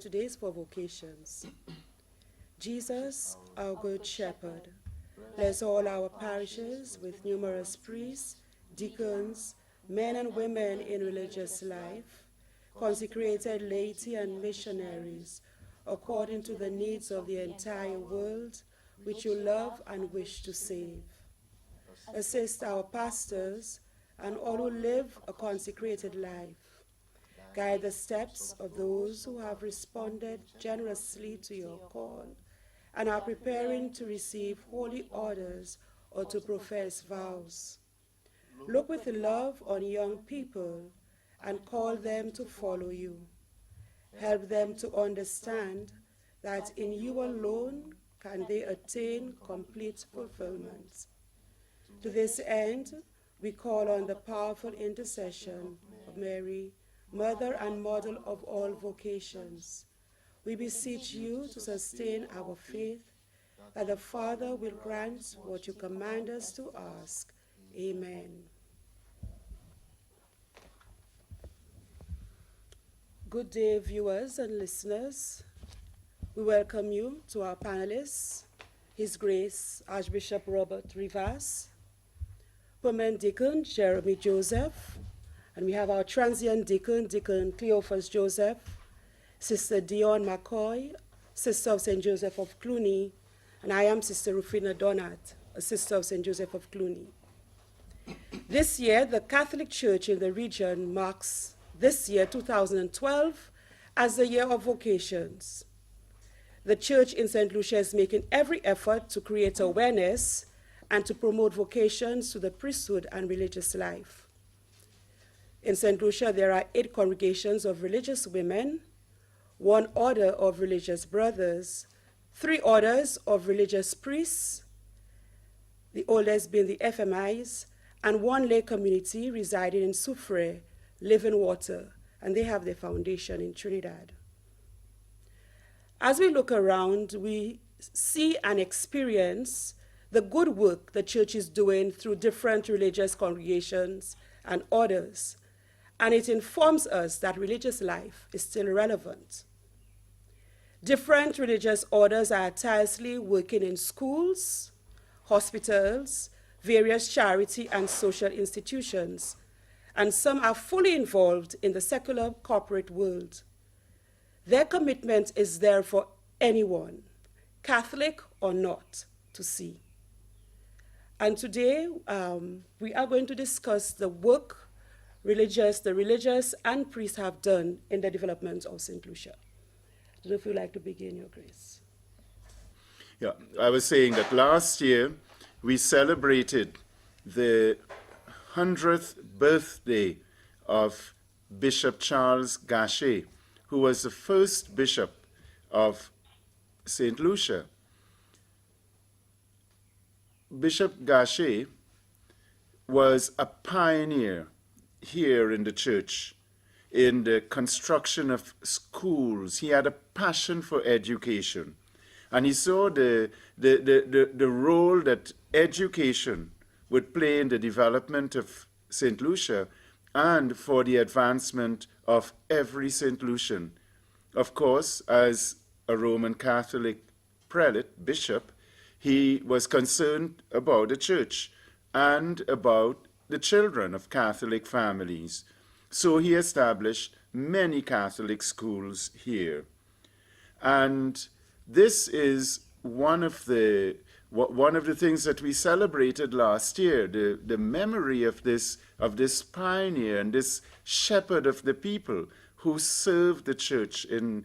today is for vocations. Jesus, our good shepherd, bless all our parishes with numerous priests, deacons, men and women in religious life, consecrated laity and missionaries, according to the needs of the entire world, which you love and wish to save. Assist our pastors and all who live a consecrated life. Guide the steps of those who have responded generously to your call and are preparing to receive holy orders or to profess vows. Look with love on young people and call them to follow you. Help them to understand that in you alone can they attain complete fulfillment. To this end, we call on the powerful intercession of Mary, Mother and Model of all vocations. We beseech you to sustain our faith, that the Father will grant what you command us to ask. Amen. Good day, viewers and listeners. We welcome you to our panelists, His Grace Archbishop Robert Rivas, Permanent Deacon Jeremy Joseph, and we have our transient deacon, Deacon Cleophas Joseph, Sister Dion McCoy, Sister of St. Joseph of Cluny, and I am Sister Rufina Donat, a Sister of St. Joseph of Cluny. This year, the Catholic Church in the region marks this year, 2012, as the year of vocations. The Church in St. Lucia is making every effort to create awareness and to promote vocations to the priesthood and religious life. In St. Lucia, there are 8 congregations of religious women, 1 order of religious brothers, 3 orders of religious priests, the oldest being the FMIs, and 1 lay community residing in Soufrière, Living Water, and they have their foundation in Trinidad. As we look around, we see and experience the good work the church is doing through different religious congregations and orders, and it informs us that religious life is still relevant. Different religious orders are tirelessly working in schools, hospitals, various charity and social institutions, and some are fully involved in the secular corporate world. Their commitment is there for anyone, Catholic or not, to see. And today, we are going to discuss the work the religious and priests have done in the development of St. Lucia. I don't know if you'd like to begin, Your Grace. Yeah, I was saying that last year we celebrated the 100th birthday of Bishop Charles Gachet, who was the first bishop of St. Lucia. Bishop Gachet was a pioneer here in the church in the construction of schools. He had a passion for education, and he saw the role that education would play in the development of St. Lucia and for the advancement of every St. Lucian. Of course, as a Roman Catholic prelate, bishop, he was concerned about the church and about the children of Catholic families. So he established many Catholic schools here. And this is one of the things that we celebrated last year, the memory of this pioneer and this shepherd of the people who served the church in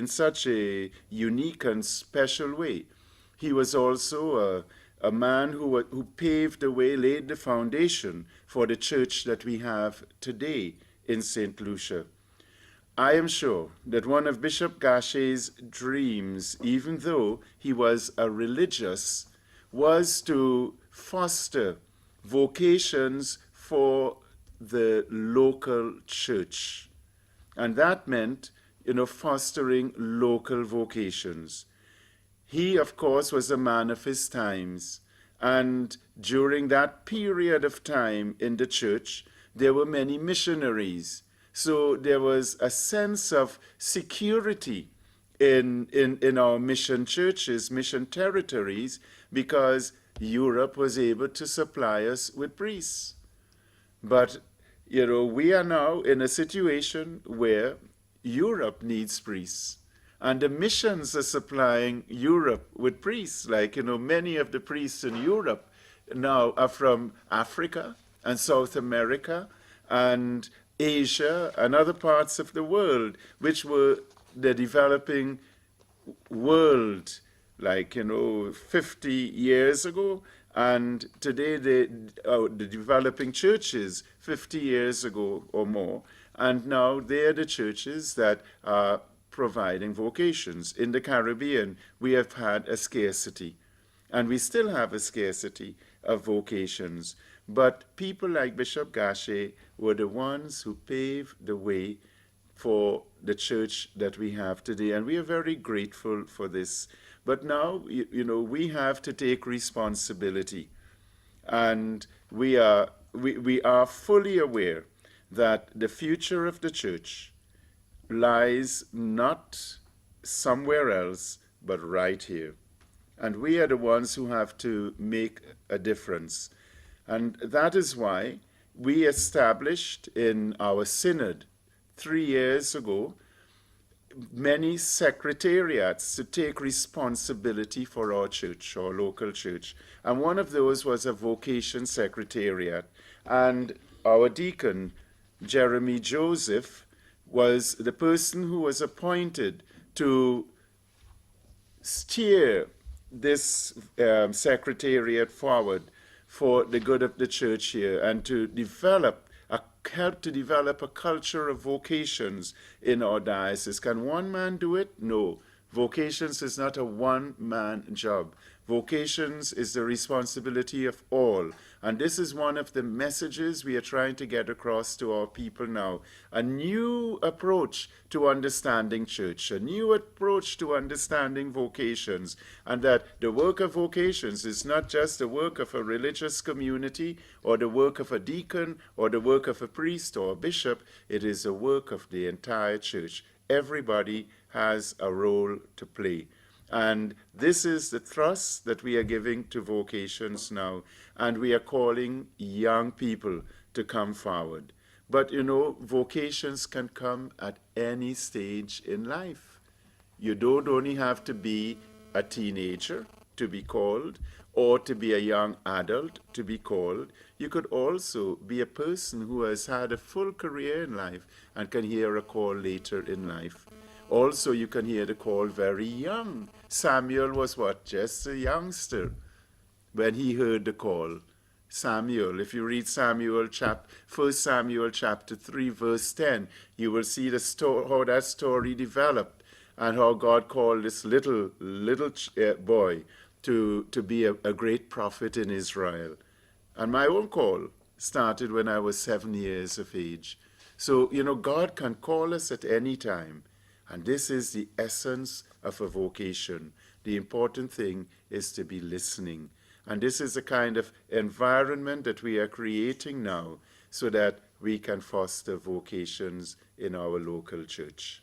such a unique and special way. He was also a man who paved the way, laid the foundation for the church that we have today in St. Lucia. I am sure that one of Bishop Gachet's dreams, even though he was a religious, was to foster vocations for the local church. And that meant, fostering local vocations. He, of course, was a man of his times. And during that period of time in the church, there were many missionaries. So there was a sense of security in our mission churches, mission territories, because Europe was able to supply us with priests. But, we are now in a situation where Europe needs priests. And the missions are supplying Europe with priests. Like, many of the priests in Europe now are from Africa and South America and Asia and other parts of the world, which were the developing world, like 50 years ago, and today the developing churches 50 years ago or more, and now they're the churches that are providing vocations. In the Caribbean, we have had a scarcity, and we still have a scarcity of vocations. But people like Bishop Gachet were the ones who paved the way for the church that we have today, and we are very grateful for this. But now, we have to take responsibility, and we are fully aware that the future of the church lies not somewhere else, but right here. And we are the ones who have to make a difference. And that is why we established in our synod 3 years ago many secretariats to take responsibility for our church, our local church. And one of those was a vocation secretariat. And our deacon, Jeremy Joseph, was the person who was appointed to steer this secretariat forward for the good of the church here, and to help to develop a culture of vocations in our diocese. Can one man do it? No. Vocations is not a one-man job. Vocations is the responsibility of all. And this is one of the messages we are trying to get across to our people now. A new approach to understanding church, a new approach to understanding vocations, and that the work of vocations is not just the work of a religious community or the work of a deacon or the work of a priest or a bishop. It is the work of the entire church. Everybody has a role to play. And this is the thrust that we are giving to vocations now. And we are calling young people to come forward. But vocations can come at any stage in life. You don't only have to be a teenager to be called, or to be a young adult to be called. You could also be a person who has had a full career in life and can hear a call later in life. Also, you can hear the call very young. Samuel was what? Just a youngster when he heard the call. Samuel, if you read 1 Samuel chapter 3, verse 10, you will see how that story developed and how God called this little boy to be a great prophet in Israel. And my own call started when I was 7 years of age. So, God can call us at any time. And this is the essence of a vocation. The important thing is to be listening. And this is the kind of environment that we are creating now so that we can foster vocations in our local church.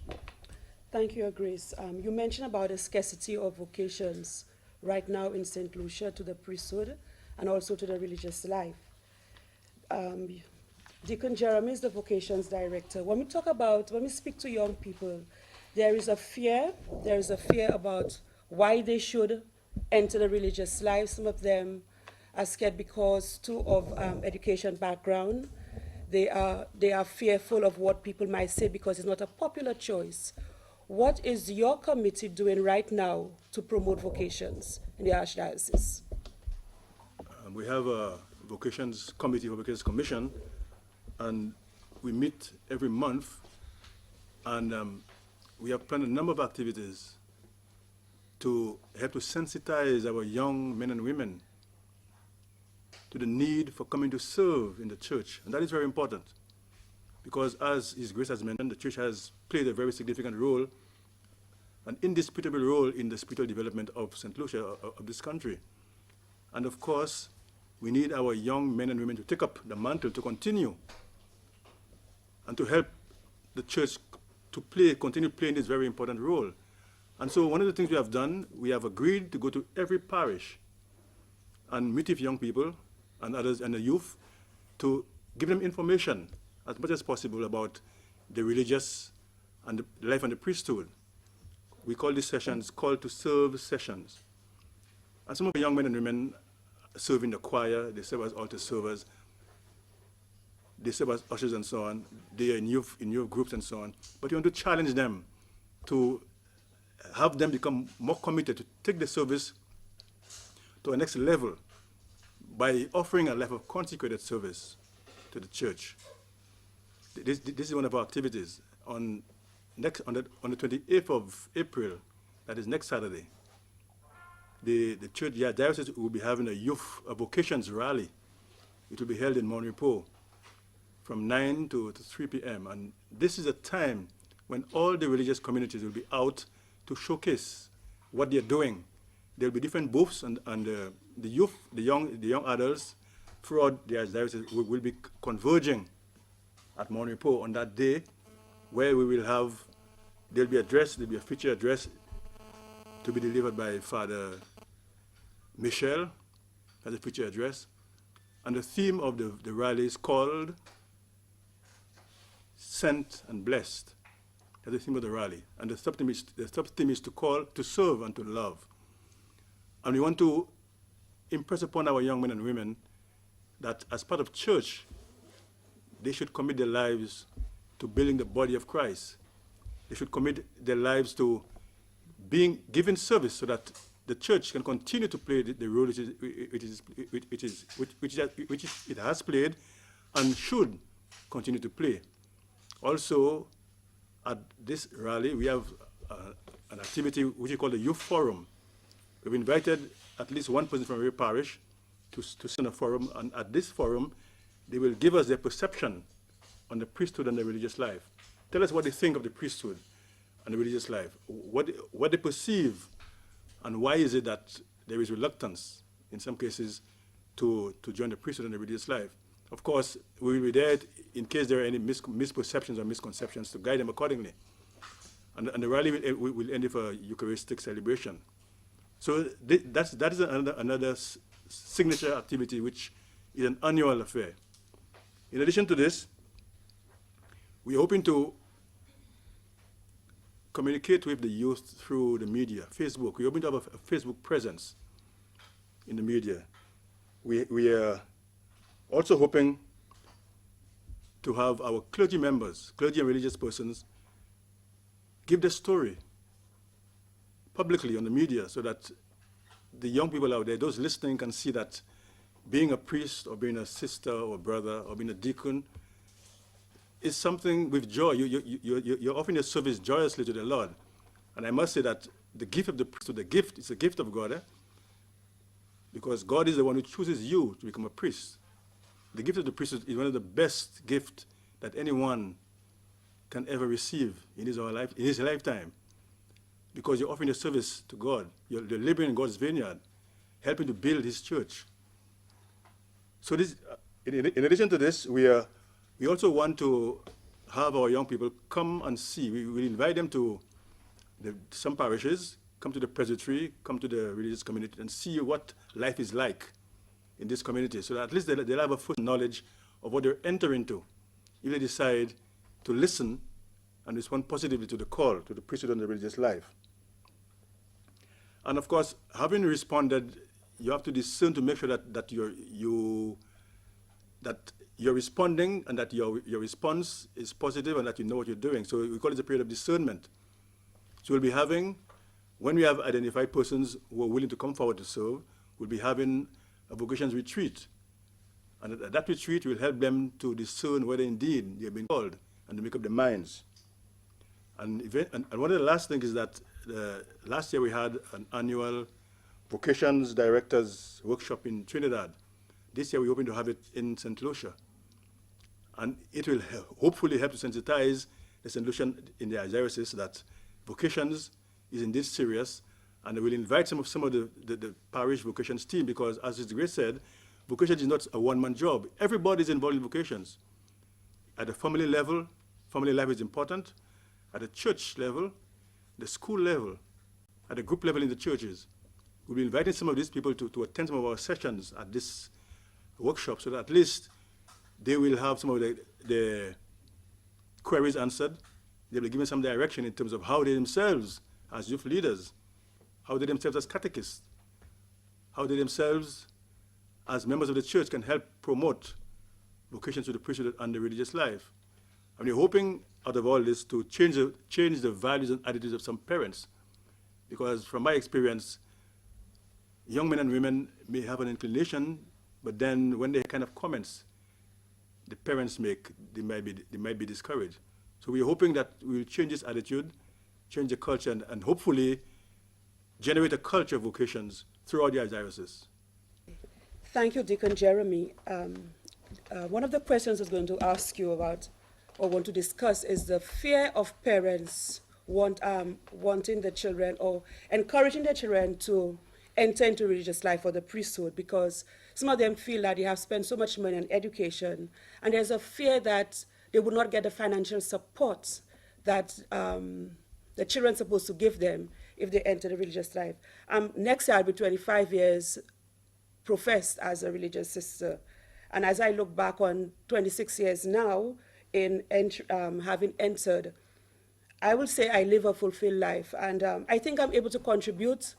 Thank you, Grace. You mentioned about the scarcity of vocations right now in St. Lucia to the priesthood and also to the religious life. Deacon Jeremy is the vocations director. When we speak to young people, there is a fear about why they should enter the religious life. Some of them are scared because too of education background. They are fearful of what people might say because it's not a popular choice. What is your committee doing right now to promote vocations in the Archdiocese? We have a vocations commission, and we meet every month, and we have planned a number of activities to help to sensitize our young men and women to the need for coming to serve in the church. And that is very important because, as His Grace has mentioned, the church has played a very significant role, an indisputable role in the spiritual development of St. Lucia, of this country. And of course, we need our young men and women to take up the mantle to continue and to help the church to continue playing this very important role. And so one of the things we have done, we have agreed to go to every parish and meet with young people and others and the youth to give them information as much as possible about the religious and the life and the priesthood. We call these sessions call to serve sessions. And some of the young men and women serve in the choir, they serve as altar servers, they serve as ushers and so on. They are in youth groups and so on. But you want to challenge them to have them become more committed to take the service to a next level by offering a life of consecrated service to the church. This is one of our activities. On the 28th of April, that is next Saturday, the church diocese will be having a Vocations rally. It will be held in Mount Repos from 9 to 3 p.m. And this is a time when all the religious communities will be out to showcase what they're doing. There will be different booths, and the youth, the young adults throughout the diocese will be converging at Mount Repos on that day, where we will have, there'll be a feature address to be delivered by Father Michel as a feature address. And the theme of the rally is called Sent and Blessed. That's the theme of the rally. And the sub-theme is to call, to serve, and to love. And we want to impress upon our young men and women that as part of church, they should commit their lives to building the body of Christ. They should commit their lives to giving service so that the church can continue to play the role which it has played and should continue to play. Also, at this rally, we have an activity which we call the Youth Forum. We've invited at least one person from every parish to send a forum, and at this forum, they will give us their perception on the priesthood and the religious life. Tell us what they think of the priesthood and the religious life, what they perceive, and why is it that there is reluctance, in some cases, to join the priesthood and the religious life. Of course, we will be there in case there are any misperceptions or misconceptions to guide them accordingly. And the rally will end with a Eucharistic celebration. So that is another signature activity, which is an annual affair. In addition to this, we're hoping to communicate with the youth through the media, Facebook. We're hoping to have a Facebook presence in the media. We are also hoping to have our clergy members, clergy and religious persons, give their story publicly on the media so that the young people out there, those listening, can see that being a priest or being a sister or brother or being a deacon is something with joy. You're offering your service joyously to the Lord. And I must say that the gift of the priesthood, it's a gift of God, because God is the one who chooses you to become a priest. The gift of the priesthood is one of the best gifts that anyone can ever receive in his lifetime, because you're offering a service to God. You're laboring in God's vineyard, helping to build his church. So this, in addition to this, we also want to have our young people come and see. We will invite them to some parishes, come to the presbytery, come to the religious community, and see what life is like in this community, so that at least they'll have a first knowledge of what they're entering into if they decide to listen and respond positively to the call to the priesthood and the religious life. And of course, having responded, you have to discern to make sure that you're responding and that your response is positive and that you know what you're doing. So we call it a period of discernment. So we'll be having, when we have identified persons who are willing to come forward to serve, we'll be having a vocations retreat. And at that retreat will help them to discern whether indeed they have been called and to make up their minds. And one of the last things is that last year we had an annual Vocations Directors Workshop in Trinidad. This year we're hoping to have it in St. Lucia. And it will hopefully help to sensitize the St. Lucian in their diocese that vocations is indeed serious, and we'll invite some of the parish vocations team, because as His Grace said, vocations is not a one-man job. Everybody is involved in vocations. At the family level, family life is important. At the church level, the school level, at the group level in the churches, we'll be inviting some of these people to attend some of our sessions at this workshop so that at least they will have some of the queries answered. They'll be given some direction in terms of how they themselves, as youth leaders, how they themselves as catechists, how they themselves as members of the church can help promote vocations to the priesthood and the religious life. And we're hoping out of all this to change the values and attitudes of some parents. Because from my experience, young men and women may have an inclination, but then when they kind of comments the parents make, they might be discouraged. So we're hoping that we'll change this attitude, change the culture, and hopefully generate a culture of vocations throughout the diocese. Thank you, Deacon Jeremy. One of the questions I was going to ask you about or want to discuss is the fear of parents wanting their children or encouraging their children to enter into religious life or the priesthood, because some of them feel that they have spent so much money on education, and there's a fear that they will not get the financial support that the children are supposed to give them if they enter the religious life. Next year I'll be 25 years professed as a religious sister. And as I look back on 26 years now in having entered, I will say I live a fulfilled life. And I think I'm able to contribute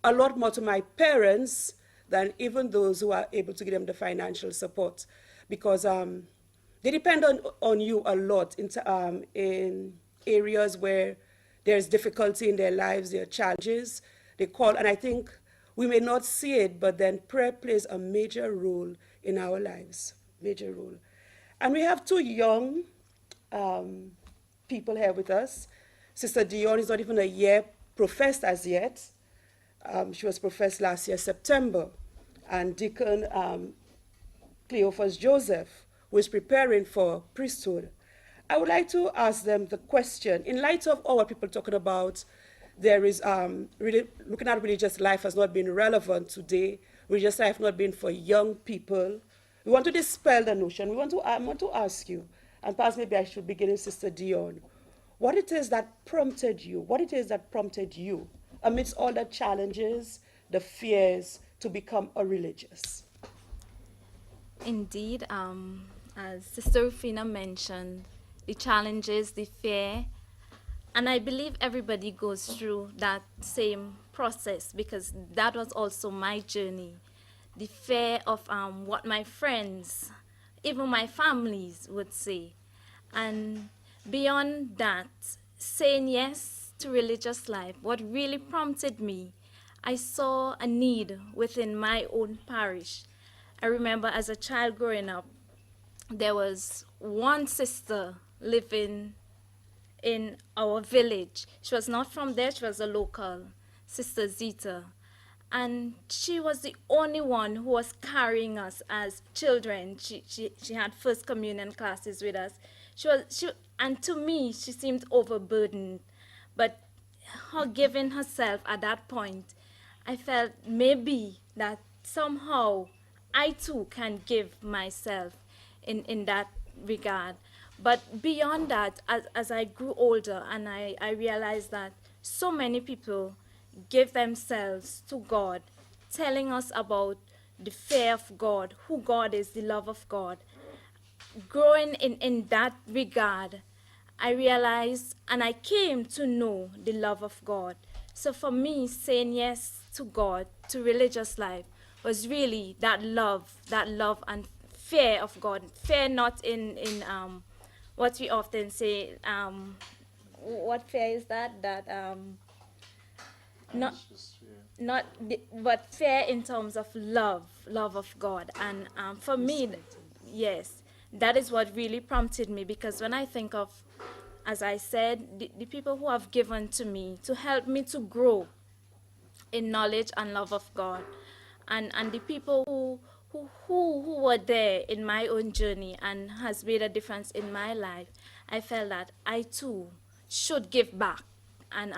a lot more to my parents than even those who are able to give them the financial support, because they depend on you a lot in areas where there's difficulty in their lives, there are challenges. They call, and I think we may not see it, but then prayer plays a major role in our lives, major role. And we have two young people here with us. Sister Dion is not even a year professed as yet. She was professed last year, September. And Deacon Cleophas Joseph, who is preparing for priesthood. I would like to ask them the question, in light of all what people are talking about, there is really looking at religious life has not been relevant today. Religious life not been for young people. We want to dispel the notion. I want to ask you, and perhaps maybe I should begin with Sister Dion, what it is that prompted you, amidst all the challenges, the fears, to become a religious? Indeed, as Sister Rufina mentioned, the challenges, the fear, and I believe everybody goes through that same process, because that was also my journey. The fear of what my friends, even my families would say. And beyond that, saying yes to religious life, what really prompted me, I saw a need within my own parish. I remember as a child growing up, there was one sister living in our village. She was not from there, she was a local, Sister Zita. And she was the only one who was carrying us as children. She had first communion classes with us. And to me, she seemed overburdened. But her giving herself at that point, I felt maybe that somehow I too can give myself in that regard. But beyond that, as I grew older and I realized that so many people give themselves to God, telling us about the fear of God, who God is, the love of God. Growing in that regard, I realized and I came to know the love of God. So for me, saying yes to God, to religious life, was really that love and fear of God. Fear not in what we often say, what fear is that? But fear in terms of love of God. And for me, yes, that is what really prompted me, because when I think of, as I said, the people who have given to me to help me to grow in knowledge and love of God, and the people who were there in my own journey and has made a difference in my life, I felt that I too should give back. And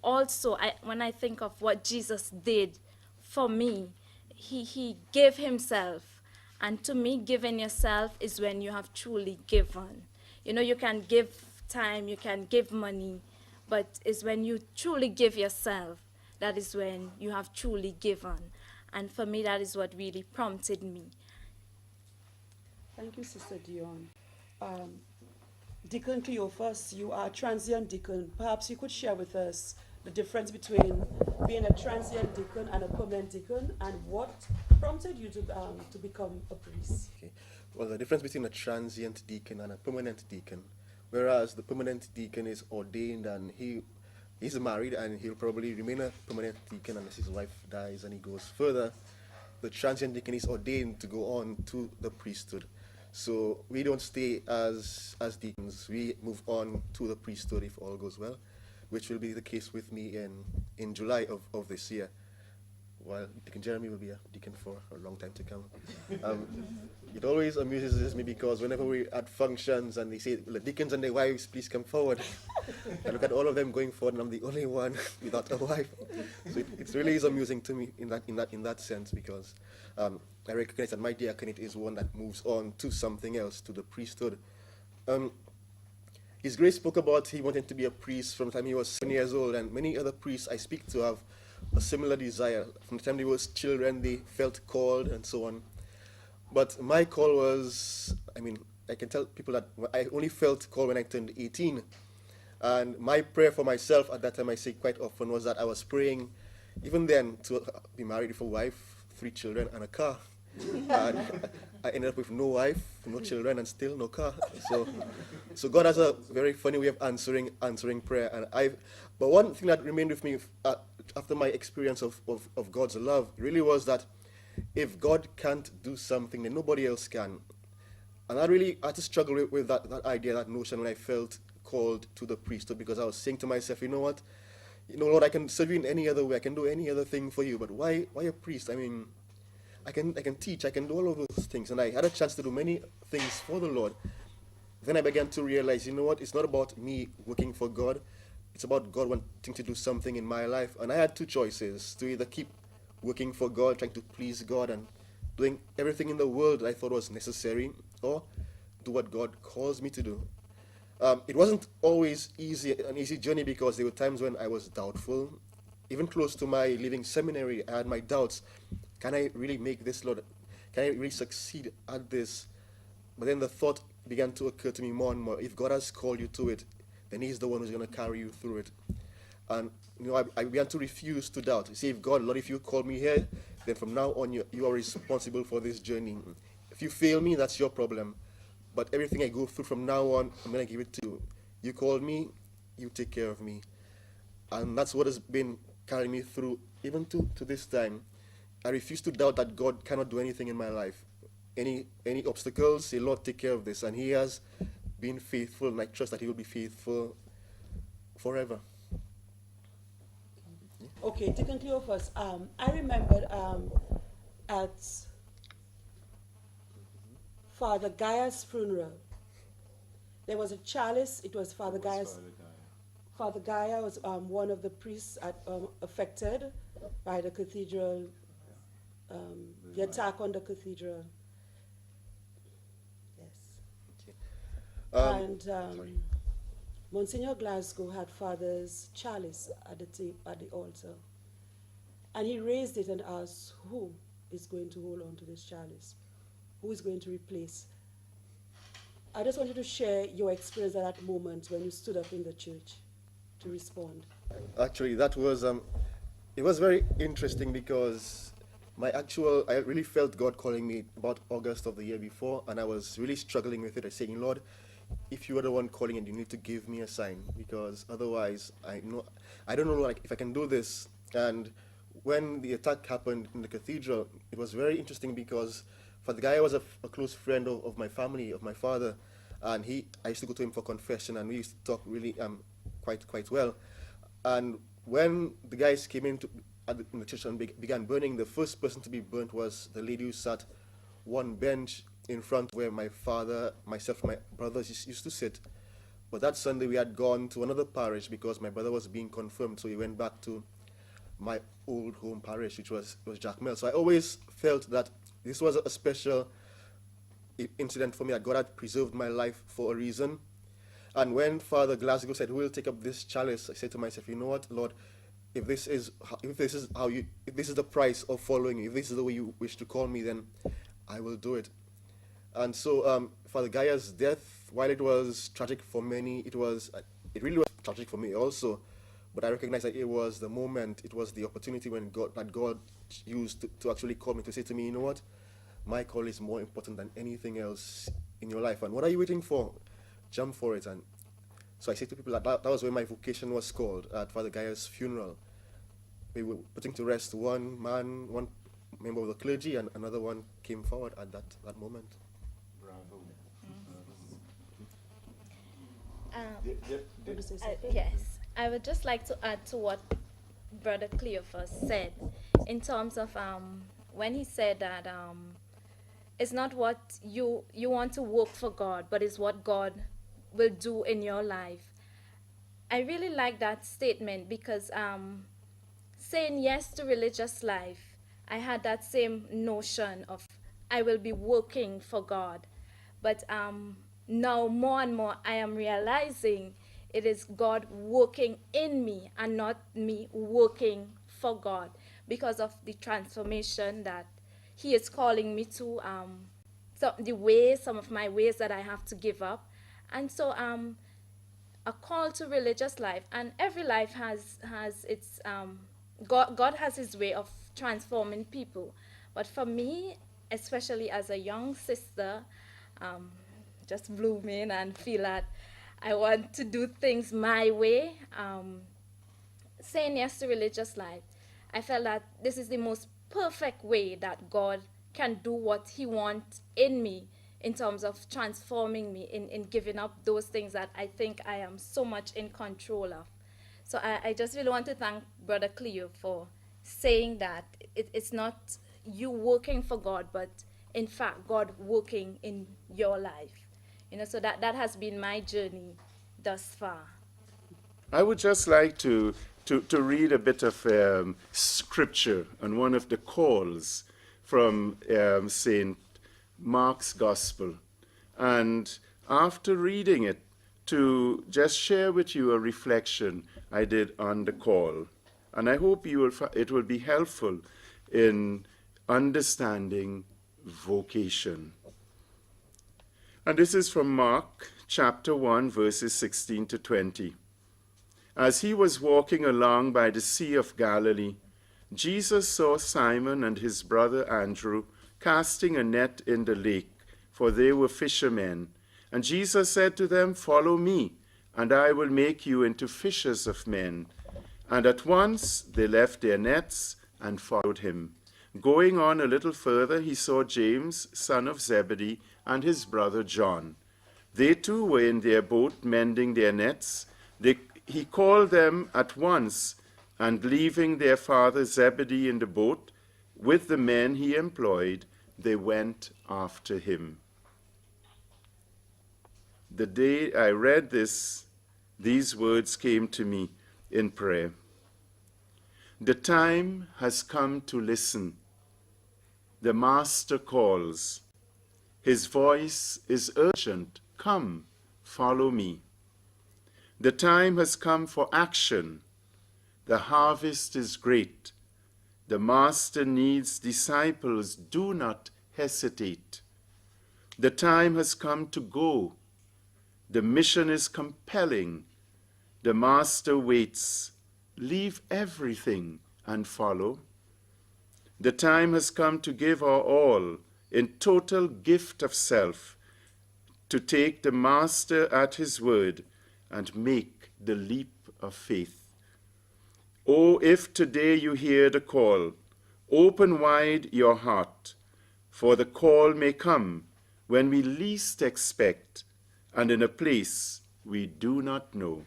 also, when I think of what Jesus did for me, he gave himself. And to me, giving yourself is when you have truly given. You know, you can give time, you can give money, but it's when you truly give yourself that is when you have truly given. And for me, that is what really prompted me. Thank you, Sister Dion. Deacon Cleophas, you are a transient deacon. Perhaps you could share with us the difference between being a transient deacon and a permanent deacon, and what prompted you to become a priest. Okay. Well, the difference between a transient deacon and a permanent deacon, whereas the permanent deacon is ordained and he's married and he'll probably remain a permanent deacon unless his wife dies and he goes further. The transient deacon is ordained to go on to the priesthood. So we don't stay as deacons. We move on to the priesthood if all goes well, which will be the case with me in July of this year. While Deacon Jeremy will be a deacon for a long time to come. It always amuses me because whenever we're at functions and they say, well, the deacons and their wives, please come forward. I look at all of them going forward and I'm the only one without a wife. So it really is amusing to me in that sense because I recognize that my diaconate is one that moves on to something else, to the priesthood. His Grace spoke about he wanted to be a priest from the time he was 7 years old, and many other priests I speak to have a similar desire. From the time they were children, they felt called and so on. But my call was, I can tell people that I only felt called when I turned 18. And my prayer for myself at that time, I say quite often, was that I was praying, even then, to be married with a wife, 3 children, and a car. And I ended up with no wife, no children, and still no car. So God has a very funny way of answering prayer. But one thing that remained with me after my experience of God's love really was that if God can't do something, then nobody else can. And I had to struggle with that idea, that notion, when I felt called to the priesthood, because I was saying to myself, you know what? Lord, I can serve you in any other way. I can do any other thing for you. But why a priest? I can teach, I can do all of those things. And I had a chance to do many things for the Lord. Then I began to realize, you know what? It's not about me working for God. It's about God wanting to do something in my life. And I had 2 choices: to either keep working for God, trying to please God, and doing everything in the world that I thought was necessary, or do what God calls me to do. It wasn't always an easy journey, because there were times when I was doubtful. Even close to my leaving seminary, I had my doubts. Can I really make this, Lord? Can I really succeed at this? But then the thought began to occur to me more and more. If God has called you to it, then He's the one who's going to carry you through it. And I began to refuse to doubt. You see, if God, Lord, if you called me here, then from now on you are responsible for this journey. If you fail me, that's your problem. But everything I go through from now on, I'm going to give it to you. You called me, you take care of me. And that's what has been carrying me through, even to this time. I refuse to doubt that God cannot do anything in my life. Any obstacles, say, Lord, take care of this. And He has been faithful, and I trust that He will be faithful forever. Okay, Deacon Cleophas, I remembered at Father Gaia's funeral, there was a chalice. It was Father Gaia's. Father Gaia was one of the priests affected by the cathedral, the attack on the cathedral. Yes. Sorry. Monsignor Glasgow had Father's chalice at the altar. And he raised it and asked, who is going to hold on to this chalice? Who is going to replace? I just wanted to share your experience at that moment when you stood up in the church to respond. Actually, that was, it was very interesting, because I really felt God calling me about August of the year before, and I was really struggling with it. I was saying, Lord, if you are the one calling it, you need to give me a sign, because otherwise I don't know if I can do this. And when the attack happened in the cathedral, it was very interesting, because Father Guy was a close friend of my family, of my father, and I used to go to him for confession, and we used to talk really quite well. And when the guys came in the church and began burning, the first person to be burnt was the lady who sat one bench in front where my father, myself, my brothers used to sit. But that Sunday we had gone to another parish because my brother was being confirmed, so we went back to my old home parish, which was Jackmel. So I always felt that this was a special incident for me, that God had preserved my life for a reason. And when Father Glasgow said, who will take up this chalice, I said to myself, you know what, Lord, if this is if this is the price of following you, if this is the way you wish to call me, then I will do it. And so, Father Gaya's death, while it was tragic for many, it really was tragic for me also. But I recognize that it was the moment, it was the opportunity when God used to actually call me, to say to me, you know what, my call is more important than anything else in your life. And what are you waiting for? Jump for it. And so I say to people that was where my vocation was called, at Father Gaya's funeral. We were putting to rest one member of the clergy, and another one came forward at that moment. Yes, I would just like to add to what Brother Cleophas said in terms of when he said that it's not what you want to work for God, but it's what God will do in your life. I really like that statement because saying yes to religious life, I had that same notion of I will be working for God. But now more and more I am realizing it is God working in me and not me working for God, because of the transformation that He is calling me to, some of my ways that I have to give up. And so a call to religious life, and every life has its God has His way of transforming people. But for me, especially as a young sister, just blooming and feel that I want to do things my way, saying yes to religious life, I felt that this is the most perfect way that God can do what He wants in me, in terms of transforming me, in giving up those things that I think I am so much in control of. So I just really want to thank Brother Cleo for saying that it's not you working for God, but in fact God working in your life. So that has been my journey thus far. I would just like to read a bit of scripture on one of the calls from St. Mark's Gospel. And after reading it, to just share with you a reflection I did on the call. And I hope it will be helpful in understanding vocation. And this is from Mark chapter 1, verses 16 to 20. As he was walking along by the Sea of Galilee, Jesus saw Simon and his brother Andrew casting a net in the lake, for they were fishermen. And Jesus said to them, "Follow me, and I will make you into fishers of men." And at once they left their nets and followed him. Going on a little further, he saw James, son of Zebedee, and his brother John. They too were in their boat mending their nets. He called them at once, and leaving their father Zebedee in the boat with the men he employed, they went after him. The day I read these words came to me in prayer. The time has come to listen. The Master calls. His voice is urgent. Come, follow me. The time has come for action. The harvest is great. The Master needs disciples. Do not hesitate. The time has come to go. The mission is compelling. The Master waits. Leave everything and follow. The time has come to give our all in total gift of self, to take the Master at his word and make the leap of faith. Oh, if today you hear the call, open wide your heart, for the call may come when we least expect and in a place we do not know.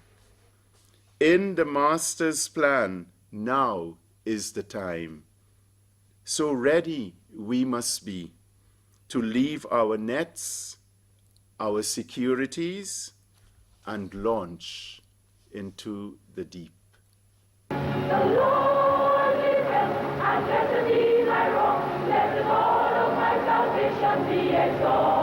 In the Master's plan, now is the time. So ready we must be to leave our nets, our securities, and launch into the deep. The Lord is help, and let the need I wrong. Let the God of my salvation be exalted.